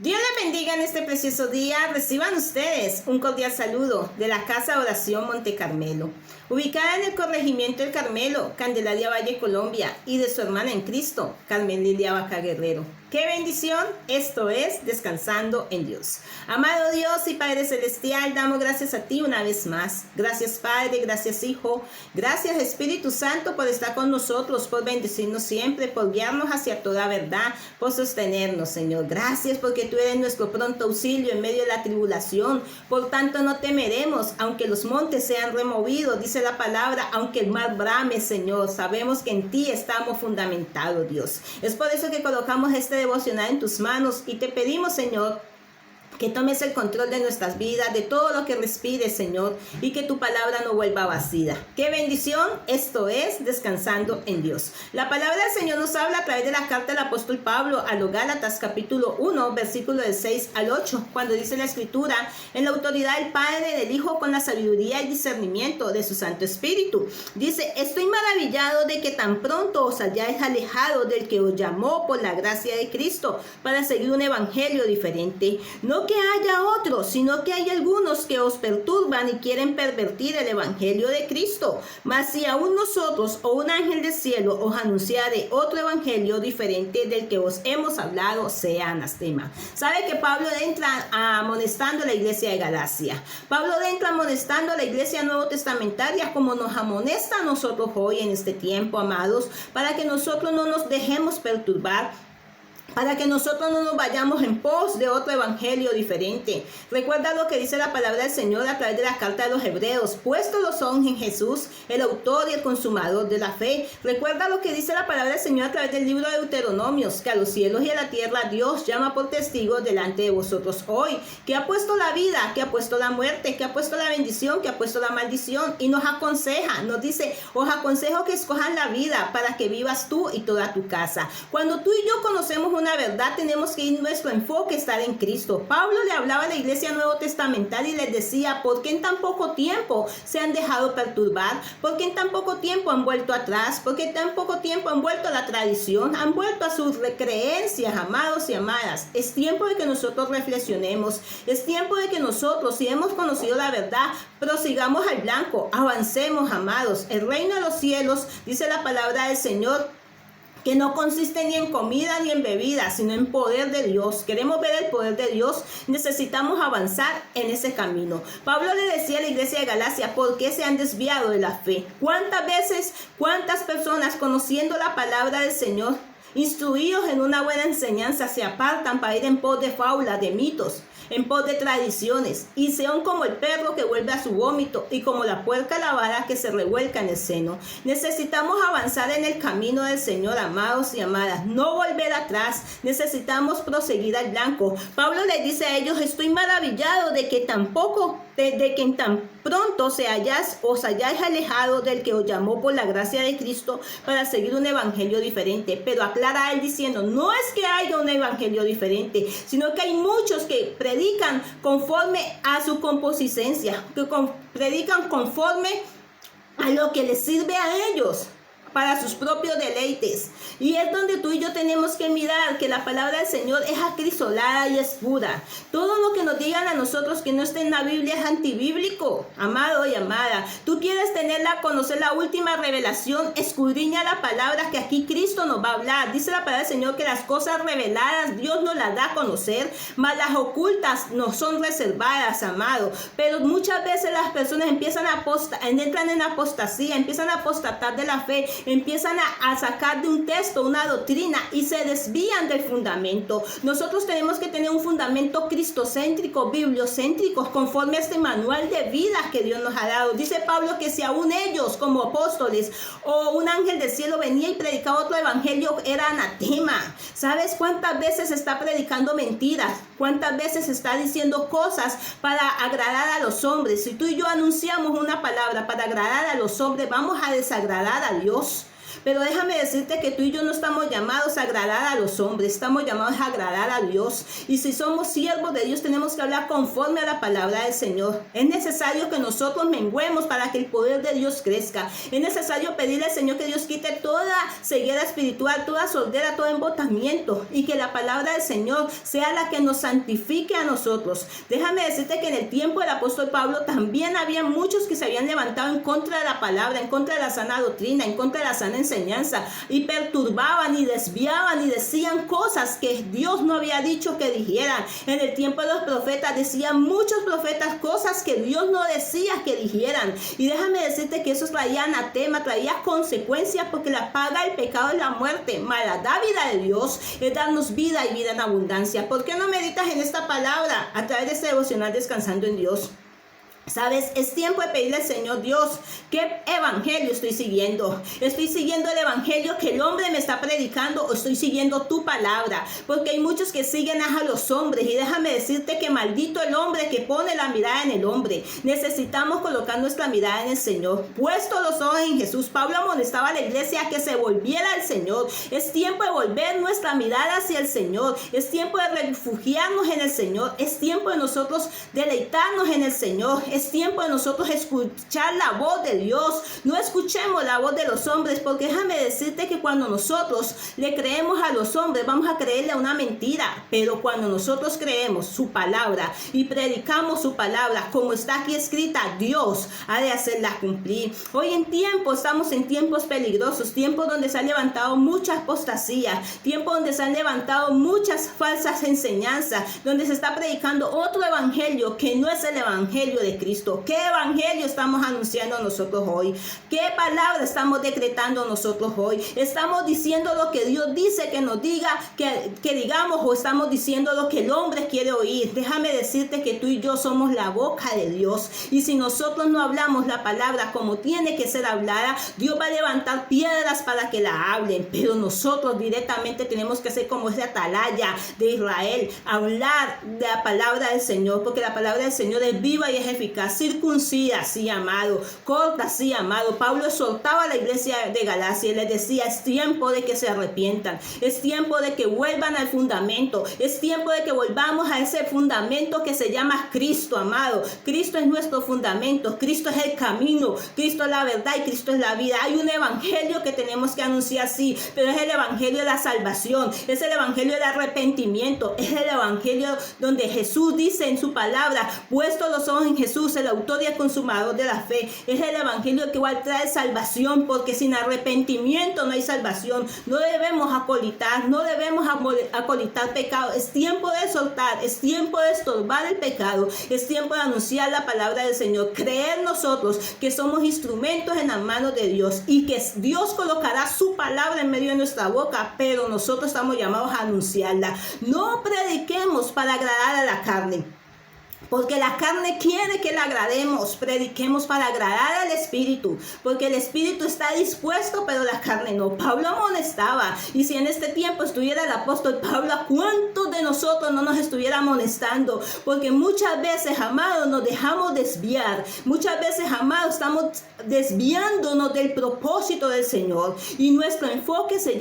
Dios les bendiga en este precioso día. Reciban ustedes un cordial saludo de la Casa de Oración Monte Carmelo, ubicada en el corregimiento del Carmelo, Candelaria Valle, Colombia, y de su hermana en Cristo, Carmen Lilia Vaca Guerrero. ¡Qué bendición! Esto es Descansando en Dios. Amado Dios y Padre Celestial, damos gracias a ti una vez más. Gracias Padre, gracias Hijo, gracias Espíritu Santo por estar con nosotros, por bendecirnos siempre, por guiarnos hacia toda verdad, por sostenernos, Señor. Gracias porque tú eres nuestro pronto auxilio en medio de la tribulación. Por tanto no temeremos, aunque los montes sean removidos, dice la palabra, aunque el mar brame, Señor. Sabemos que en ti estamos fundamentados, Dios. Es por eso que colocamos este devocional en tus manos y te pedimos, Señor, que tomes el control de nuestras vidas, de todo lo que respires, Señor, y que tu palabra no vuelva vacía. ¡Qué bendición! Esto es Descansando en Dios. La palabra del Señor nos habla a través de la carta del apóstol Pablo a los Gálatas, capítulo 1, versículo del 6 al 8, cuando dice la Escritura: en la autoridad del Padre, del Hijo, con la sabiduría y discernimiento de su Santo Espíritu. Dice: estoy maravillado de que tan pronto os hayáis alejado del que os llamó por la gracia de Cristo para seguir un evangelio diferente. No que haya otros, sino que hay algunos que os perturban y quieren pervertir el evangelio de Cristo. Mas si aún nosotros o un ángel del cielo os anunciare otro evangelio diferente del que os hemos hablado, sea anastema. ¿Sabe que Pablo entra amonestando a la iglesia de Galacia? Pablo entra amonestando a la iglesia nuevo testamentaria, como nos amonesta a nosotros hoy en este tiempo, amados, para que nosotros no nos dejemos perturbar, para que nosotros no nos vayamos en pos de otro evangelio diferente. Recuerda lo que dice la palabra del Señor a través de la carta de los Hebreos: puestos los son en Jesús, el autor y el consumador de la fe. Recuerda lo que dice la palabra del Señor a través del libro de Deuteronomios: que a los cielos y a la tierra Dios llama por testigos delante de vosotros hoy, que ha puesto la vida, que ha puesto la muerte, que ha puesto la bendición, que ha puesto la maldición, y nos aconseja, nos dice: os aconsejo que escojan la vida para que vivas tú y toda tu casa. Cuando tú y yo conocemos una verdad, tenemos que ir nuestro enfoque estar en Cristo. Pablo le hablaba a la iglesia nuevo testamentaria y les decía: ¿por qué en tan poco tiempo se han dejado perturbar? ¿Por qué en tan poco tiempo han vuelto atrás? ¿Por qué en tan poco tiempo han vuelto a la tradición? Han vuelto a sus creencias, amados y amadas. Es tiempo de que nosotros reflexionemos. Es tiempo de que nosotros, si hemos conocido la verdad, prosigamos al blanco, avancemos, amados. El reino de los cielos, dice la palabra del Señor, que no consiste ni en comida ni en bebida, sino en poder de Dios. Queremos ver el poder de Dios, necesitamos avanzar en ese camino. Pablo le decía a la iglesia de Galacia: ¿por qué se han desviado de la fe? ¿Cuántas veces, cuántas personas, conociendo la palabra del Señor, instruidos en una buena enseñanza, se apartan para ir en pos de fábulas, de mitos, en pos de tradiciones, y son como el perro que vuelve a su vómito y como la puerca lavada que se revuelca en el seno? Necesitamos avanzar en el camino del Señor, amados y amadas, no volver atrás. Necesitamos proseguir al blanco. Pablo les dice a ellos: estoy maravillado de que tampoco de que tan pronto os hayáis alejado del que os llamó por la gracia de Cristo para seguir un evangelio diferente. Pero aclara él diciendo: no es que haya un evangelio diferente, sino que hay muchos que predican conforme a su concupiscencia, que predican conforme a lo que les sirve a ellos, para sus propios deleites. Y es donde tú y yo tenemos que mirar que la palabra del Señor es acrisolada y es pura. Todo lo que nos digan a nosotros que no esté en la Biblia es antibíblico, amado y amada. Tú quieres conocer la última revelación, escudriña la palabra, que aquí Cristo nos va a hablar. Dice la palabra del Señor que las cosas reveladas Dios nos las da a conocer, mas las ocultas nos son reservadas, amado. Pero muchas veces las personas entran en apostasía, empiezan a apostatar de la fe, empiezan a sacar de un texto una doctrina y se desvían del fundamento. Nosotros tenemos que tener un fundamento cristocéntrico, bibliocéntrico, conforme a este manual de vida que Dios nos ha dado. Dice Pablo que si aún ellos, como apóstoles, o un ángel del cielo venía y predicaba otro evangelio, era anatema. ¿Sabes cuántas veces está predicando mentiras? ¿Cuántas veces está diciendo cosas para agradar a los hombres? Si tú y yo anunciamos una palabra para agradar a los hombres, vamos a desagradar a Dios. Pero déjame decirte que tú y yo no estamos llamados a agradar a los hombres, estamos llamados a agradar a Dios. Y si somos siervos de Dios, tenemos que hablar conforme a la palabra del Señor. Es necesario que nosotros menguemos para que el poder de Dios crezca. Es necesario pedirle al Señor que Dios quite toda ceguera espiritual, toda sordera, todo embotamiento, y que la palabra del Señor sea la que nos santifique a nosotros. Déjame decirte que en el tiempo del apóstol Pablo también había muchos que se habían levantado en contra de la palabra, en contra de la sana doctrina, en contra de la sana enseñanza, y perturbaban y desviaban y decían cosas que Dios no había dicho que dijeran. En el tiempo de los profetas decían muchos profetas cosas que Dios no decía que dijeran. Y déjame decirte que eso traía anatema, traía consecuencias, porque la paga del pecado es la muerte, mas la dávida de Dios es darnos vida y vida en abundancia. ¿Por qué no meditas en esta palabra a través de este devocional Descansando en Dios? ¿Sabes? Es tiempo de pedirle al Señor: Dios, ¿qué evangelio estoy siguiendo? ¿Estoy siguiendo el evangelio que el hombre me está predicando o estoy siguiendo tu palabra? Porque hay muchos que siguen a los hombres, y déjame decirte que maldito el hombre que pone la mirada en el hombre. Necesitamos colocar nuestra mirada en el Señor, puesto los ojos en Jesús. Pablo amonestaba a la iglesia a que se volviera al Señor. Es tiempo de volver nuestra mirada hacia el Señor. Es tiempo de refugiarnos en el Señor. Es tiempo de nosotros deleitarnos en el Señor. Es tiempo de nosotros escuchar la voz de Dios. No escuchemos la voz de los hombres, porque déjame decirte que cuando nosotros le creemos a los hombres, vamos a creerle a una mentira. Pero cuando nosotros creemos su palabra y predicamos su palabra como está aquí escrita, Dios ha de hacerla cumplir. Hoy estamos en tiempos peligrosos, tiempos donde se han levantado mucha apostasía, tiempos donde se han levantado muchas falsas enseñanzas, donde se está predicando otro evangelio que no es el evangelio de Cristo. ¿Qué evangelio estamos anunciando nosotros hoy? ¿Qué palabra estamos decretando nosotros hoy? ¿Estamos diciendo lo que Dios dice que nos diga, que digamos, o estamos diciendo lo que el hombre quiere oír? Déjame decirte que tú y yo somos la boca de Dios, y si nosotros no hablamos la palabra como tiene que ser hablada, Dios va a levantar piedras para que la hablen, pero nosotros directamente tenemos que ser como ese atalaya de Israel, hablar de la palabra del Señor, porque la palabra del Señor es viva y es eficaz. Circuncida, sí, amado. Corta, sí, amado. Pablo exhortaba a la iglesia de Galacia y les decía: es tiempo de que se arrepientan. Es tiempo de que vuelvan al fundamento. Es tiempo de que volvamos a ese fundamento que se llama Cristo, amado. Cristo es nuestro fundamento. Cristo es el camino. Cristo es la verdad y Cristo es la vida. Hay un evangelio que tenemos que anunciar, sí, pero es el evangelio de la salvación. Es el evangelio del arrepentimiento. Es el evangelio donde Jesús dice en su palabra: puesto los ojos en Jesús, el autor y el consumador de la fe. Es el evangelio que igual trae salvación, porque sin arrepentimiento no hay salvación. No debemos acolitar, no debemos acolitar pecado. Es tiempo de soltar, es tiempo de estorbar el pecado, es tiempo de anunciar la palabra del Señor, creer nosotros que somos instrumentos en las manos de Dios y que Dios colocará su palabra en medio de nuestra boca, pero nosotros estamos llamados a anunciarla. No prediquemos para agradar a la carne, porque la carne quiere que la agrademos. Prediquemos para agradar al Espíritu, porque el Espíritu está dispuesto, pero la carne no. Pablo amonestaba, y si en este tiempo estuviera el apóstol Pablo, ¿a cuántos de nosotros no nos estuviera amonestando? Porque muchas veces, amados, nos dejamos desviar. Muchas veces, amados, estamos desviándonos del propósito del Señor, y nuestro enfoque se llama